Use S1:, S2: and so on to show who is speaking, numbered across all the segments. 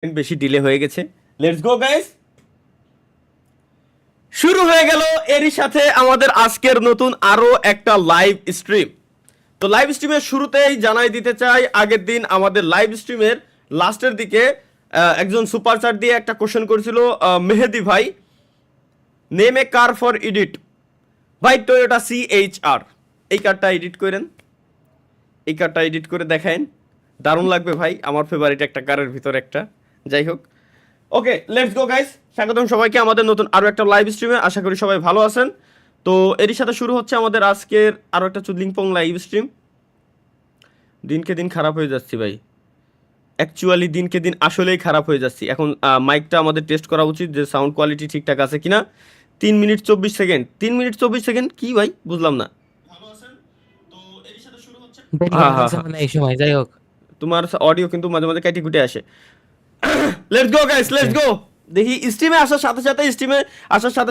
S1: বেশি ডিলে হয়ে গেছে। লেটস গো গাইস, শুরু হয়ে গেল এরই সাথে আমাদের আজকের নতুন আরো একটা লাইভ স্ট্রিম। তো লাইভ স্ট্রিমের শুরুতেই জানাই দিতে চাই, আগের দিন আমাদের লাইভ স্ট্রিমের লাস্টের দিকে একজন সুপার চ্যাট দিয়ে একটা কোশ্চেন করেছিল মেহেদি ভাই, name A car for edit. ভাই টয়োটা CHR, এই কারটা এডিট করেন, এই কারটা এডিট করে দেখায়েন, দারুণ লাগবে ভাই, আমার ফেভারিট একটা কারের ভিতর একটা। যাই হোক, ওকে লেটস গো গাইস, স্বাগতম সবাইকে আমাদের নতুন আরো একটা লাইভ স্ট্রিমে। আশা করি সবাই ভালো আছেন। তো এরই সাথে শুরু হচ্ছে আমাদের আজকের আরো একটা চুদলিংপং লাইভ স্ট্রিম। দিনকে দিন খারাপ হয়ে যাচ্ছি ভাই, অ্যাকচুয়ালি দিনকে দিন আসলেই খারাপ হয়ে যাচ্ছি। এখন মাইকটা আমাদের টেস্ট করা উচিত যে সাউন্ড কোয়ালিটি ঠিকঠাক আছে কিনা। 3 মিনিট 24 সেকেন্ড, 3 মিনিট 24 সেকেন্ড কি ভাই, বুঝলাম না। ভালো আছেন? তো এরই সাথে শুরু হচ্ছে। হ্যাঁ হ্যাঁ হ্যাঁ,
S2: এই সময় যাই হোক,
S1: তোমার অডিও কিন্তু মাঝে মাঝে কাটি কুটে আসে। Let's go guys, let's go. দেখি স্ট্রিমে আসার সাথে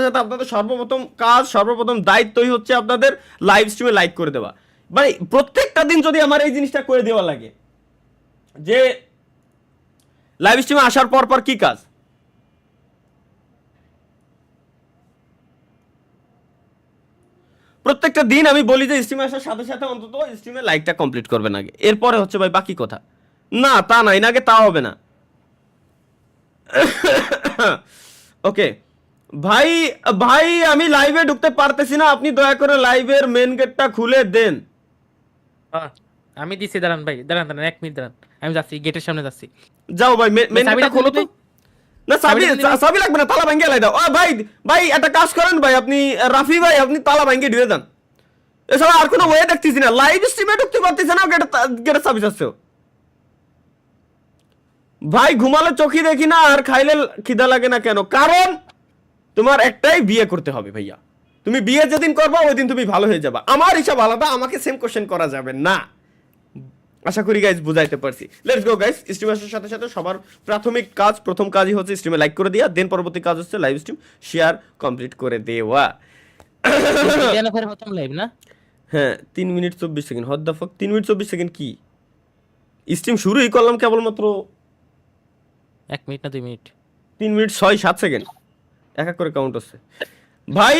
S1: সাথে আপনাদের সর্বপ্রথম দায়িত্বই হচ্ছে আপনাদের লাইভ স্ট্রিমে লাইক করে দেওয়া। ভাই প্রত্যেকটা দিন যদি আমার এই জিনিসটা করে দেওয়া লাগে যে লাইভ স্ট্রিমে আসার পর পর কি কাজ, প্রত্যেকটা দিন আমি বলি যে স্ট্রিমে আসার সাথে সাথে অন্তত স্ট্রিমে লাইকটা কমপ্লিট করবেন আগে, এরপরে হচ্ছে ভাই বাকি কথা। না তা নাই না, আগে তা হবে না। ওকে ভাই, ভাই আমি লাইভে ঢুকতে পারতেছি না, আপনি দয়া করে লাইভের মেন গেটটা খুলে দেন।
S2: আমি দিছি, দাঁড়ান ভাই, দাঁড়ান 1 মিনিট দাঁড়ান, আমি যাচ্ছি, গেটের সামনে যাচ্ছি।
S1: যাও ভাই মেন গেটটা খোলো তো। না চাবি লাগবে না, তালা ভাঙ্গে লাই দাও। ভাই ভাই একটা কাজ করেন ভাই, আপনি রাফি ভাই আপনি তালা ভাঙ্গে ঢুকে দেন। এছাড়া আর কোনো ওয়ে দেখতেছি না, লাইভ স্ট্রিমে ঢুকতে পারতেছে না, গেটের চাবি চাচ্ছে। ভাই ঘুমালে চোখই দেখি না আর খাইলে খিদা লাগে না কেন? কারণ তোমার একটাই, বিয়ে করতে হবে ভাইয়া। তুমি বিয়ে যেদিন করবা ওই দিন তুমি ভালো হয়ে যাবা। আমার হিসাব আলাদা, আমাকে সেম কোশ্চেন করা যাবে না। আশা করি গাইস বুঝাইতে পারছি। লেটস গো গাইস, স্ট্রিম আসার সাথে সাথে সবার প্রাথমিক কাজ, প্রথম কাজই হচ্ছে স্ট্রিমে লাইক করে দেওয়া, দেন পরবর্তী কাজ হচ্ছে লাইভ স্ট্রিম শেয়ার কমপ্লিট করে দেওয়া।
S2: প্রথম লাইভ না?
S1: হ্যাঁ 3 minute 24 second, what the fuck, 3 minute 24 second কি? স্ট্রিম শুরুই করলাম কেবলমাত্র
S2: 1 মিনিট না 2 মিনিট,
S1: 3 মিনিট 6-7 সেকেন্ড, এক এক করে কাউন্ট হচ্ছে। ভাই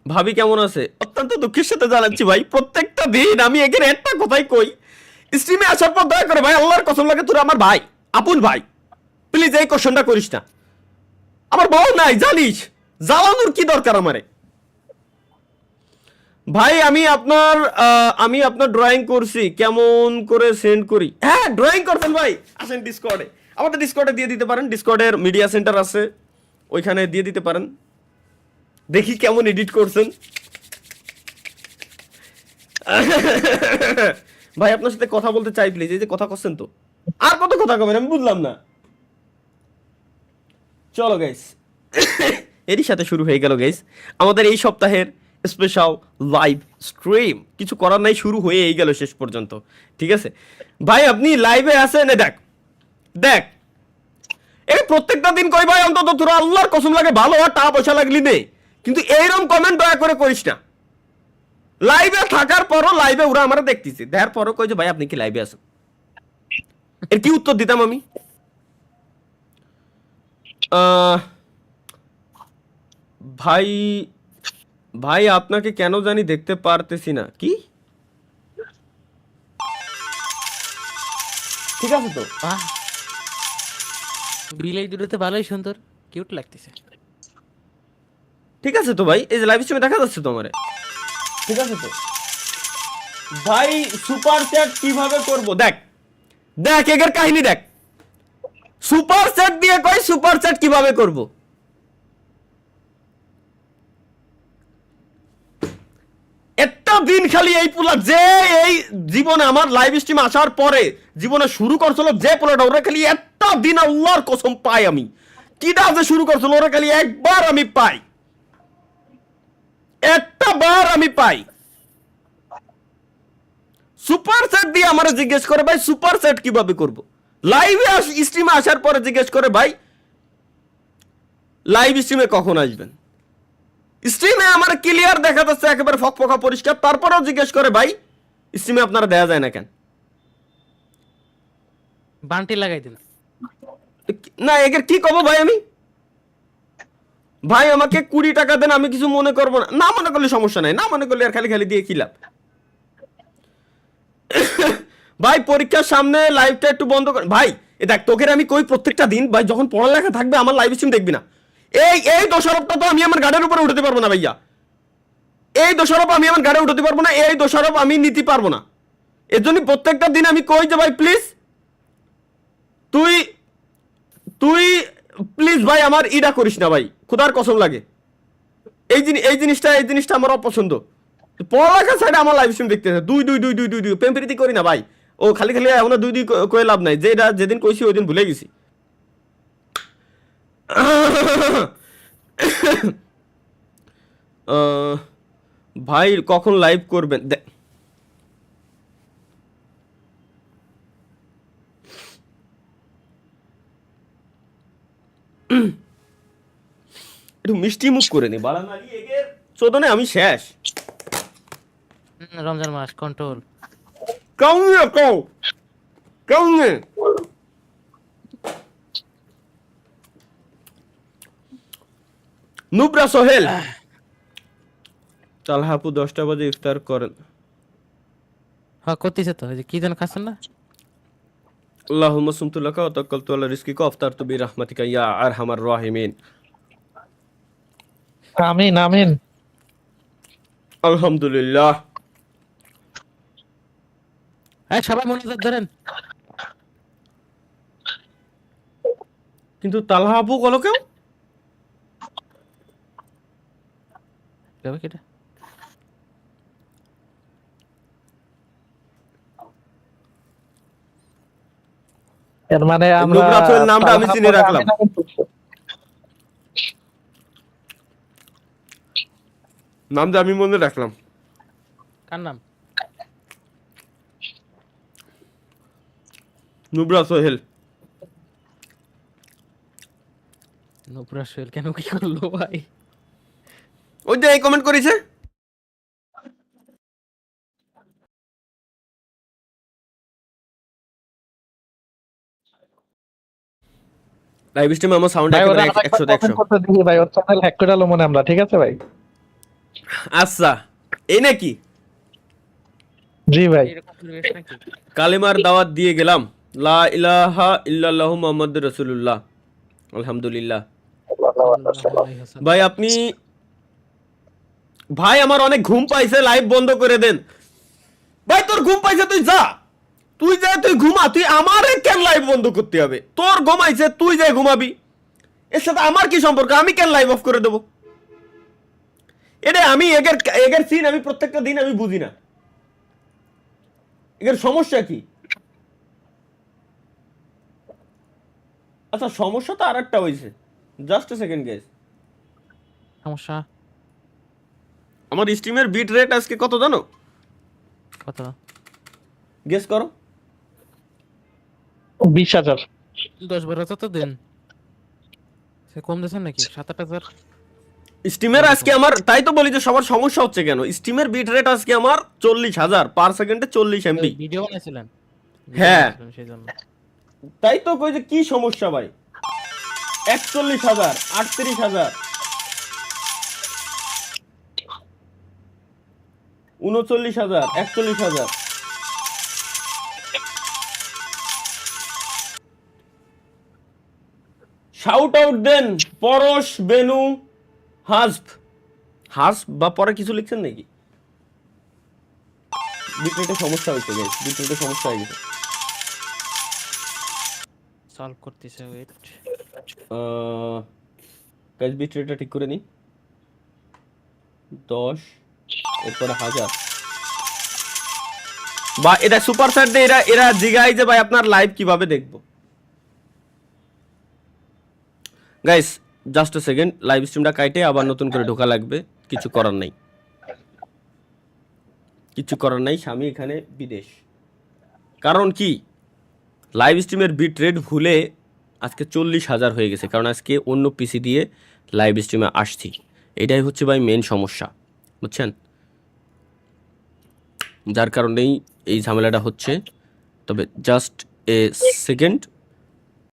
S1: ভাবি কেমন আছে? অত্যন্ত দুঃখের সাথে জানাচ্ছি ভাই, প্রত্যেকটা দিন আমি এখানে একটা কথাই কই, স্ট্রিমে আসার পর দয়া করে ভাই আল্লাহর কসম লাগে তোরা আমার ভাই, আপন ভাই, প্লিজ এই কোশ্চেনটা করিস না। আমার বউ নাই জানিস, জ্বালানোর কি দরকার আমারে। ভাই আমি আপনার ড্রয়িং করছি, কেমন করে সেন্ড করি? হ্যাঁ ড্রয়িং করছেন ভাই, আসেন ডিসকর্ডে, আমাদের ডিসকর্ডে দিয়ে দিতে পারেন, ডিসকর্ডের মিডিয়া সেন্টার আছে ওইখানে দিয়ে দিতে পারেন। দেখি কেমন এডিট করছেন। ভাই আপনার সাথে কথা বলতে চাই প্লিজ, এই যে কথা করছেন তো, আর কত কথা কবেন আমি বুঝলাম না। চলো গাইস, এরই সাথে শুরু হয়ে গেল গাইস আমাদের এই সপ্তাহের স্পেশাল লাইভ স্ট্রিম। কিছু করার নাই, শুরু হয়েই গেল শেষ পর্যন্ত, ঠিক আছে ভাই। আপনি লাইভে আছেন, দেখ দেখ এই প্রত্যেকটা দিন কই ভাই অন্তত তোরা আল্লাহর কসম লাগে ভালো আর টাকা পয়সা লাগলি দে, কিন্তু এইরকম কমেন্ট দয়া করে করিস না। লাইভে থাকার পরও লাইভে ওরা আমরা দেখতেছি, দেখার পরও কই যে ভাই আপনি কি লাইভে আছেন, এর কি উত্তর দিতাম আমি? ভাই ভাই আপনাকে কেন জানি দেখতে পারতেছি না। কি ঠিক আছে তো?
S2: বিলাই দুটোতে ভালোই সুন্দর, কিউট লাগতেছে।
S1: ঠিক আছে তো ভাই, এই যে লাইভ স্ট্রিমে দেখা যাচ্ছে তো আমারে, ঠিক আছে তো ভাই। সুপার চ্যাট কিভাবে করব? দেখ দেখ এগের কাহিনী দেখ, সুপার চ্যাট দিয়ে কই সুপার চ্যাট কিভাবে করব। একটা দিন খালি এই পোলা যে এই জীবনে আমার লাইভ স্ট্রিম আসার পরে জীবনে শুরু করছিল যে পোলাটা, ওরা খালি একটা দিন আল্লাহর কসম পাই আমি, কিটা যে শুরু করছিল ওরা খালি একবার আমি পাই, একটা বার আমি পাই। সুপার সেট দিয়ে আমারে জিজ্ঞেস করে ভাই সুপার সেট কিভাবে করব। লাইভে স্ট্রিমে আসার পরে জিজ্ঞেস করে ভাই লাইভ স্ট্রিমে কখন আসবেন। স্ট্রিমে আমার ক্লিয়ার দেখা যাচ্ছে একেবারে ফকফকা পরিষ্কার, তারপরেও জিজ্ঞেস করে ভাই স্ট্রিমে আপনারা দেয়া যায় না কেন।
S2: বান্টি লাগাই দিন।
S1: না একের কি কব ভাই আমি? ভাই আমাকে 20 টাকা দেন, আমি কিছু মনে করবো না। না মনে করলে সমস্যা নাই, না মনে করলে আর খালি খালি দিয়ে কি লাভ? ভাই পরীক্ষার সামনে লাইভটা একটু বন্ধ কর ভাই। এ দেখ তোকে আমি কই প্রত্যেকটা দিন ভাই, যখন পড়ালেখা থাকবে আমার লাইভ স্ট্রিম দেখবি না। এই দোষারোপটা তো আমি আমার গাড়ির উপরে উঠতে পারবো না ভাইয়া। এই দোষারোপ আমি আমার গাড়ি উঠতে পারবো না, এই দোষারোপ আমি নিতে পারবো না। এর জন্য প্রত্যেকটা দিন আমি কই যে ভাই প্লিজ তুই তুই প্লিজ ভাই আমার ইডা করিস না ভাই, খোদার কসম লাগে। এই জিনিসটা আমার অপছন্দ। পড়ালেখা সাইডে আমার লাইভ স্ট্রিম দেখতেছে দুই প্রেম প্রীতি করি না ভাই। ও খালি খালি এখন দুই কয়ে লাভ নাই, যেটা যেদিন কইছি ওই দিন ভুলে গেছি। ভাই কখন লাইভ করবেন? একটু মিষ্টি মুখ করে নি বালামারি এগের চোদনে আমি শেষ।
S2: রমজান মাস কন্ট্রোল।
S1: কাউনে নুবরা সোহেল তালহাপু 10টা বাজে ইফতার করেন।
S2: হ্যাঁ করতেছে তো, ওই যে কি যেন খাচ্ছেন না?
S1: আল্লাহুম্মা সুমতু লাকা ওয়া তাওয়াক্কালতু আলা রিজকিকা ওয়া আফতারতু বিরাহমাতিকা ইয়া আরহামার রাহিমিন।
S3: আমিন আমিন।
S1: আলহামদুলিল্লাহ।
S2: হ্যাঁ সবাই মনোযোগ ধরেন।
S1: কিন্তু তালহাপু কলো কেউ
S2: যাবে কেটে।
S3: এর মানে আমরা
S1: নুবরা সোহেল নামটা আমি চিনে রাখলাম। নামটা আমি মনে রাখলাম।
S2: কার নাম?
S1: নুবরা সোহেল।
S2: নুপুরা সোহেল কেন কি করলো ভাই?
S1: ওই যে এই কমেন্ট করেছে। লাইভ স্ট্রিমে আমার সাউন্ড
S3: ভাই ওরা
S1: একেবারে 100
S3: কমেন্ট করতে দিই ভাই, ওর চ্যানেল হ্যাক করে আলো মনে আমরা, ঠিক আছে ভাই?
S1: আচ্ছা এই নাকি
S3: জি ভাই।
S2: এরকম পরিবেশ নাকি?
S1: কালেমার দাওয়াত দিয়ে গেলাম। লা ইলাহা ইল্লাল্লাহু মুহাম্মাদুর রাসূলুল্লাহ। আলহামদুলিল্লাহ। ভাই আপনি ভাই আমার অনেক ঘুম পাইছে, লাইভ বন্ধ করে দেন। ভাই তোর ঘুম পাইছে তুই যা, তুই ঘুমা, তুই আমারে কেন লাইভ বন্ধ করতে হবে? তোর ঘুমাইছে তুই যা ঘুমাবি, এর সাথে আমার কি সম্পর্ক? আমি কেন লাইভ অফ করে দেব? এটা আমি এগের সিন আমি প্রত্যেকটা দিন আমি বুঝি না, এর সমস্যা কি? আচ্ছা সমস্যা তো আরেকটা হইছে, জাস্ট এ সেকেন্ড গাইস।
S2: সমস্যা
S1: আমার স্ট্রিমের বিট রেট আজকে কত জানো?
S2: কত?
S1: গেস করো।
S3: 20,000।
S2: 10-12 তো দিন। সে কম দিয়েছেন নাকি? 7-8 হাজার।
S1: স্টিমের আজকে আমার, তাই তো বলি যে সবার সমস্যা হচ্ছে কেন। স্টিমের বিট রেট আজকে আমার 40,000 পার সেকেন্ডে 40 এমবি।
S2: ভিডিও বানাইছিলেন?
S1: হ্যাঁ
S2: সেই জন্য।
S1: তাই তো কই যে কি সমস্যা ভাই। 41,000, 38,000, 39,000, 41,000। শাউট আউট দেন পরশ বেনু হাসব। হাসব বা পরে কিছু লিখছেন নাকি? বিটরেটে সমস্যা হয়েছে গাইস, বিটরেটে সমস্যা হয়ে গেছে।
S2: সলভ করতেছে, ওয়েট।
S1: গাইস বিটরেটটা ঠিক করে নিই। 10 এরপরে 1000 বা এটা সুপার চ্যাট দিয়ে এরা জিগাই যে ভাই আপনার লাইভ কিভাবে দেখবো। Guys just a second, live স্ট্রিমটা কাইটে আবার নতুন করে ঢোকা লাগবে। কিছু করার নাই, কিছু করার নাই। স্বামী এখানে বিদেশ। কারণ কি লাইভ স্ট্রিমের বিট রেট ভুলে আজকে 40,000 হয়ে গেছে, কারণ আজকে অন্য পিসি দিয়ে লাইভ স্ট্রিমে আসছি। এটাই হচ্ছে ভাই মেন সমস্যা, বুঝছেন? যার কারণেই এই ঝামেলাটা হচ্ছে। তবে জাস্ট এ সেকেন্ড।